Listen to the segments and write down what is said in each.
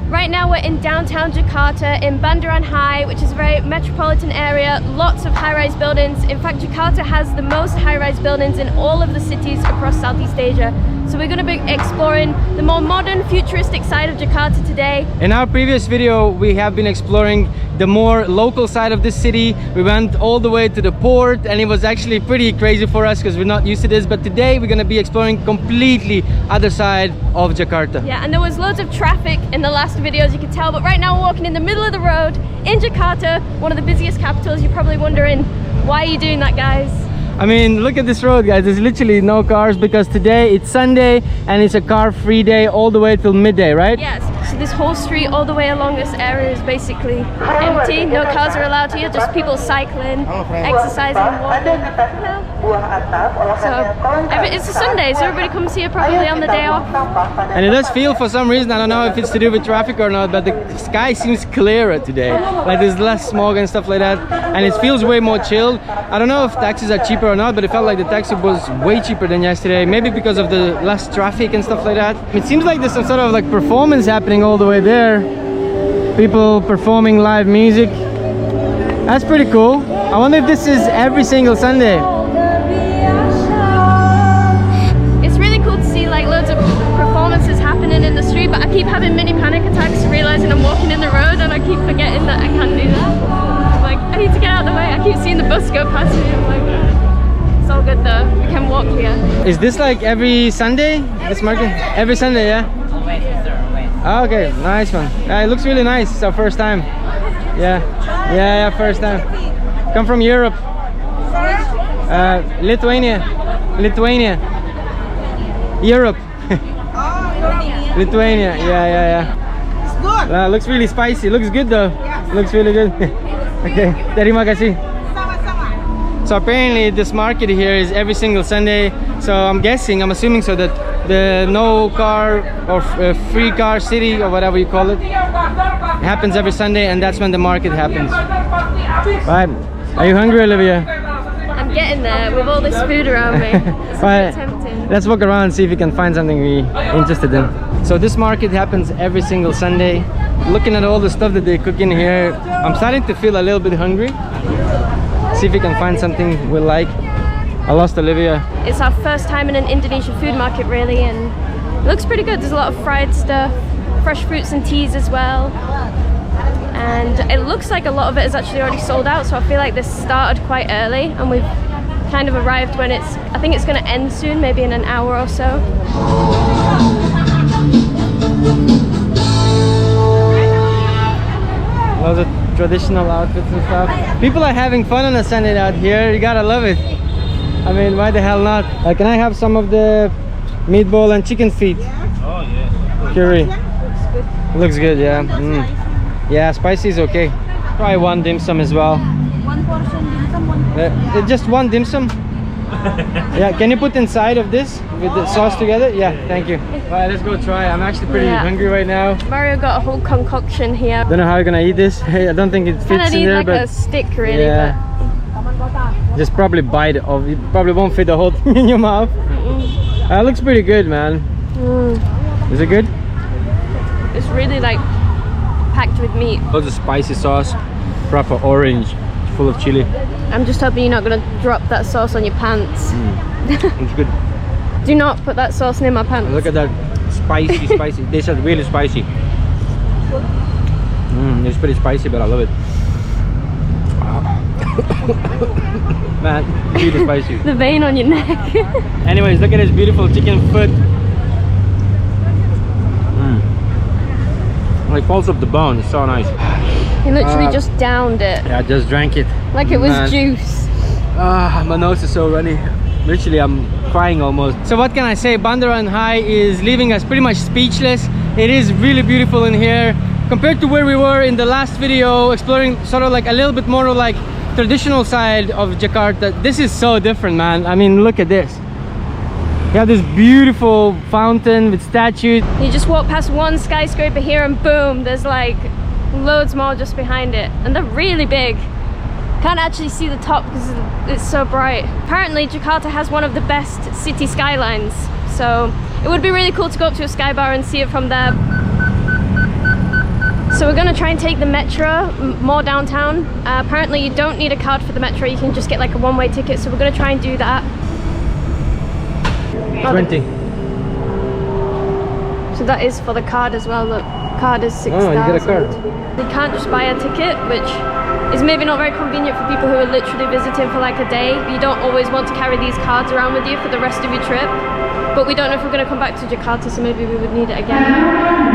Right now we're in downtown Jakarta in Bundaran HI, which is a very metropolitan area, lots of high-rise buildings. In fact, Jakarta has the most high-rise buildings in all of the cities across Southeast Asia. So we're going to be exploring the more modern, futuristic side of Jakarta today. In our previous video, we have been exploring the more local side of the city. We went all the way to the port and it was actually pretty crazy for us because we're not used to this. But today we're going to be exploring completely other side of Jakarta. Yeah, and there was loads of traffic in the last video, as you can tell. But right now we're walking in the middle of the road in Jakarta, one of the busiest capitals. You're probably wondering, why are you doing that, guys? I mean, look at this road, guys. There's literally no cars because today it's Sunday and it's a car-free day all the way till midday, right? Yes. So this whole street all the way along this area is basically empty. No cars are allowed here, just people cycling, exercising, walking. So it's a Sunday, so everybody comes here probably on the day off. And it does feel, for some reason, I don't know if it's to do with traffic or not, but the sky seems clearer today. Like there's less smog and stuff like that, and it feels way more chilled. I don't know if taxis are cheaper or not, but it felt like the taxi was way cheaper than yesterday, maybe because of the less traffic and stuff like that. It seems like there's some sort of like performance happening all the way there. People performing live music. That's pretty cool. I wonder if this is every single Sunday. It's really cool to see like loads of performances happening in the street, but I keep having mini panic attacks realizing I'm walking in the road and I keep forgetting that I can't do that. I'm like, I need to get out of the way. I keep seeing the bus go past me. I'm like, it's all good though. We can walk here. Is this like every Sunday? This market? Every Sunday, yeah? Oh, okay, nice one. Yeah, it looks really nice. It's our first time. Yeah, first time. Come from Europe. Lithuania. Europe. Lithuania. Yeah. It's good. Looks really spicy. Looks good though. Yes. Looks really good. Okay, terima kasih. Sama-sama. So apparently this market here is every single Sunday. So I'm assuming so that the no car or free car city or whatever you call it happens every Sunday, and that's when the market happens. Right. Are you hungry, Olivia? I'm getting there with all this food around me. It's Right. tempting. Let's walk around and see if we can find something we're interested in. So this market happens every single Sunday. Looking at all the stuff that they cook in here, I'm starting to feel a little bit hungry. See if we can find something we like. I lost Olivia. It's our first time in an Indonesian food market really, and it looks pretty good. There's a lot of fried stuff, fresh fruits and teas as well. And it looks like a lot of it is actually already sold out, so I feel like this started quite early and we've kind of arrived when I think it's going to end soon, maybe in an hour or so. Lots of traditional outfits and stuff. People are having fun on a Sunday out here. You gotta love it. I mean, why the hell not? Can I have some of the meatball and chicken feet? Oh yeah. Curry. Looks good, yeah. Yeah, spicy is okay. Try one dim sum as well. One portion dim sum, one Just one dim sum? Yeah, can you put inside of this with the sauce together? Yeah, thank you. Alright, let's go try. I'm actually pretty hungry right now. Mario got a whole concoction here. Don't know how you're gonna eat this. I don't think it fits Kinda in need there, like but a stick really, yeah. Just probably bite it off. You probably won't fit the whole thing in your mouth. It looks pretty good, man. Is it good? It's really like packed with meat. Lots of spicy sauce, proper orange, full of chili. I'm just hoping you're not going to drop that sauce on your pants. It's good. Do not put that sauce near my pants. Look at that spicy. This is really spicy. It's pretty spicy, but I love it. Man, really spicy. The vein on your neck. Anyways, look at this beautiful chicken foot. Like falls off the bone. It's so nice. He literally just downed it. Yeah, I just drank it. Like it was juice. My nose is so runny. Literally, I'm crying almost. So what can I say? Bundaran HI is leaving us pretty much speechless. It is really beautiful in here. Compared to where we were in the last video, exploring sort of like a little bit more of like traditional side of Jakarta. This is so different, man. I mean, look at this. You have this beautiful fountain with statues. You just walk past one skyscraper here and boom, there's like loads more just behind it. And they're really big. Can't actually see the top because it's so bright. Apparently Jakarta has one of the best city skylines. So it would be really cool to go up to a sky bar and see it from there. So we're gonna try and take the metro more downtown. Apparently you don't need a card for the metro, you can just get like a one-way ticket, so we're gonna try and do that. 20. So that is for the card as well, look. Card is 6,000. Oh, you get a card. You can't just buy a ticket, which is maybe not very convenient for people who are literally visiting for like a day. You don't always want to carry these cards around with you for the rest of your trip. But we don't know if we're going to come back to Jakarta, so maybe we would need it again.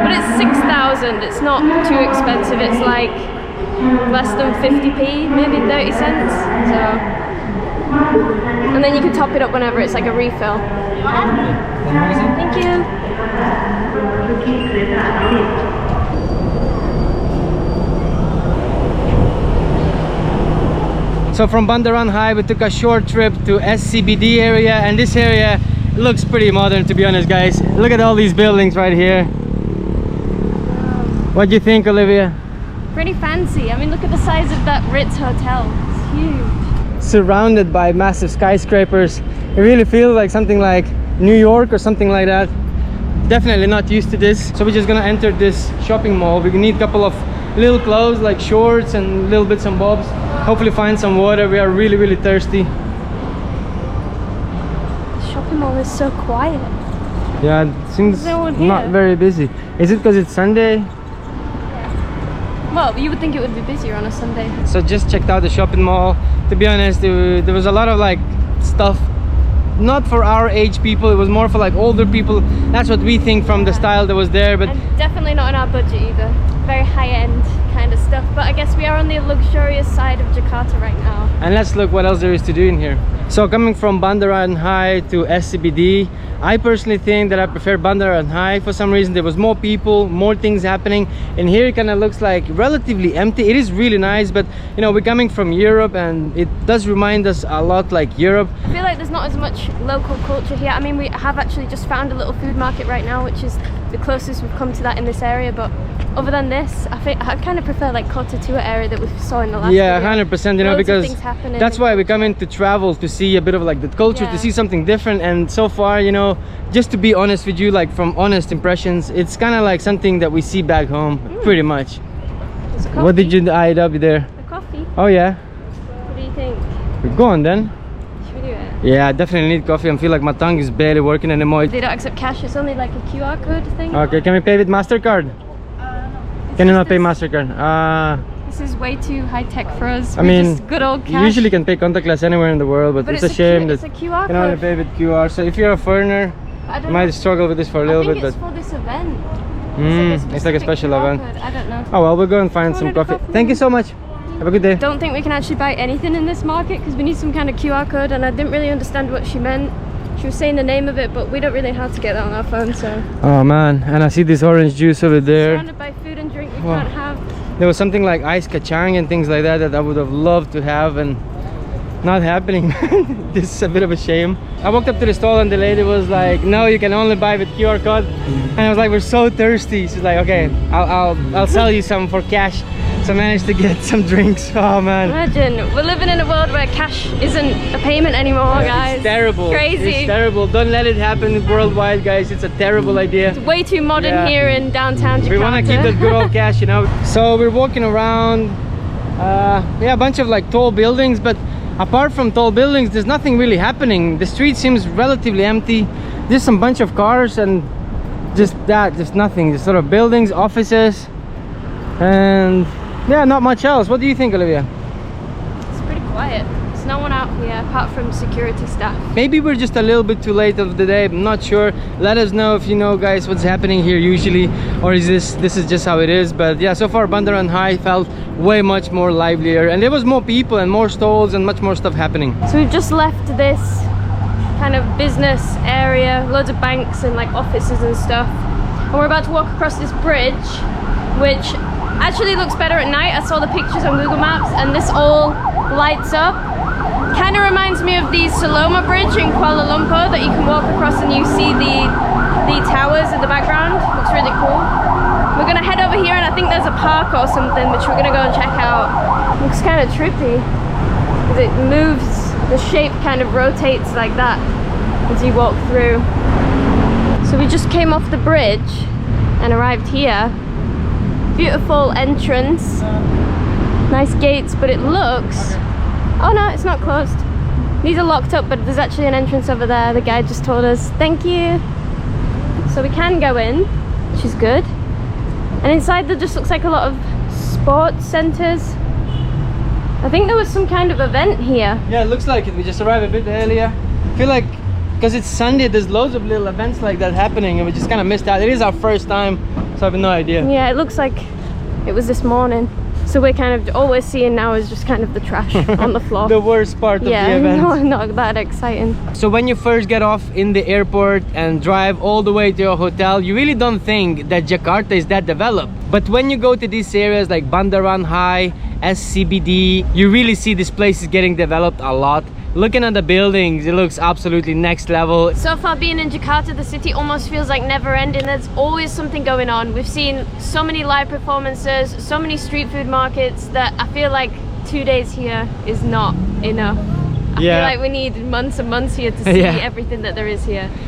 But it's 6,000, it's not too expensive, it's like less than 50p, maybe 30 cents. So, and then you can top it up whenever it's like a refill. Thank you. So from Bundaran HI we took a short trip to SCBD area, and this area looks pretty modern, to be honest, guys. Look at all these buildings right here. What do you think, Olivia? Pretty fancy. I mean, look at the size of that Ritz hotel. It's huge. Surrounded by massive skyscrapers. It really feels like something like New York or something like that. Definitely not used to this. So we're just gonna enter this shopping mall. We need a couple of little clothes like shorts and little bits and bobs. Hopefully find some water. We are really thirsty. The shopping mall is so quiet. Yeah, it seems no one here. not very busy. Is it because it's Sunday? Well, you would think it would be busier on a Sunday. So just checked out the shopping mall. To be honest, there was a lot of like stuff not for our age people, it was more for like older people. That's what we think from the style that was there, but and definitely not on our budget either. Very high-end kind of stuff, but I guess we are on the luxurious side of Jakarta right now. And let's look what else there is to do in here. So coming from Bundaran HI to SCBD, I personally think that I prefer Bundaran HI. For some reason there was more people, more things happening, and here it kind of looks like relatively empty. It is really nice, but you know, we're coming from Europe and it does remind us a lot like Europe. I feel like there's not as much local culture here. I mean, we have actually just found a little food market right now, which is the closest we've come to that in this area, but other than this, I think I kind of prefer like Kota Tua area that we saw in the last yeah video. 100%, you know, because that's why we come in to travel, to see a bit of like the culture, to see something different. And so far, you know, just to be honest with you, like from honest impressions, it's kind of like something that we see back home pretty much. What did you eye up there? A coffee. Oh yeah, What do you think? go on then. Should we do it? Yeah, I definitely need coffee. I feel like my tongue is barely working anymore. They don't accept cash, it's only like a QR code thing. Okay, can we pay with MasterCard? Can you not pay MasterCard? This is way too high-tech for us. I mean, just good old you cash. usually can pay contactless anywhere in the world, but it's a shame that it's a QR you can only code. pay with QR. So if you're a foreigner, you might struggle with this for a little bit, it's but for this event. it's like a special QR event. code. I don't know. Oh well, we'll go and find some coffee. Thank you so much. Have a good day. Don't think we can actually buy anything in this market because we need some kind of QR code, and I didn't really understand what she meant. She was saying the name of it, but we don't really know how to get that on our phone, so. Oh man, and I see this orange juice over there. Surrounded by food and drink we can't have. There was something like ice kacang and things like that that I would have loved to have, and not happening. This is a bit of a shame. I walked up to the stall and the lady was like, no, you can only buy with QR code. And I was like, we're so thirsty. She's like, okay, I'll sell you some for cash. So I managed to get some drinks. Oh man. Imagine, we're living in a world where cash isn't a payment anymore, guys. It's terrible. Crazy. It's terrible. Don't let it happen worldwide, guys. It's a terrible idea. It's way too modern here in downtown Jakarta. We want to keep that good old cash, you know. So we're walking around, yeah, a bunch of like tall buildings, but apart from tall buildings, there's nothing really happening. The street seems relatively empty. There's some bunch of cars and just nothing. Just sort of buildings, offices, and yeah, not much else. What do you think, Olivia? It's pretty quiet. There's no one out here apart from security staff. Maybe we're just a little bit too late of the day. I'm not sure. Let us know if you know, guys, what's happening here usually, or is this is just how it is. But yeah, so far Bundaran HI felt way much more livelier, and there was more people and more stalls and much more stuff happening. So we've just left this kind of business area, loads of banks and like offices and stuff, and we're about to walk across this bridge, which actually looks better at night. I saw the pictures on Google Maps and this all lights up. Kind of reminds me of the Saloma Bridge in Kuala Lumpur that you can walk across and you see the towers in the background. Looks really cool. We're gonna head over here and I think there's a park or something which we're gonna go and check out. Looks kind of trippy because it moves, the shape kind of rotates like that as you walk through. So we just came off the bridge and arrived here. Beautiful entrance. Nice gates, but it looks... Oh no, it's not closed. These are locked up, but there's actually an entrance over there. The guy just told us. Thank you. So we can go in, which is good. And inside there just looks like a lot of sports centres. I think there was some kind of event here. Yeah, it looks like it. We just arrived a bit earlier. I feel like because it's Sunday, there's loads of little events like that happening, and we just kind of missed out. It is our first time, so I have no idea. Yeah, it looks like it was this morning. So we're kind of, all we're seeing now is just kind of the trash on the floor. The worst part of the event. Yeah, not that exciting. So when you first get off in the airport and drive all the way to your hotel, you really don't think that Jakarta is that developed. But when you go to these areas like Bundaran HI, SCBD, you really see this place is getting developed a lot. Looking at the buildings, it looks absolutely next level. So far being in Jakarta, the city almost feels like never ending. There's always something going on. We've seen so many live performances, so many street food markets that I feel like 2 days here is not enough. I feel like we need months and months here to see everything that there is here.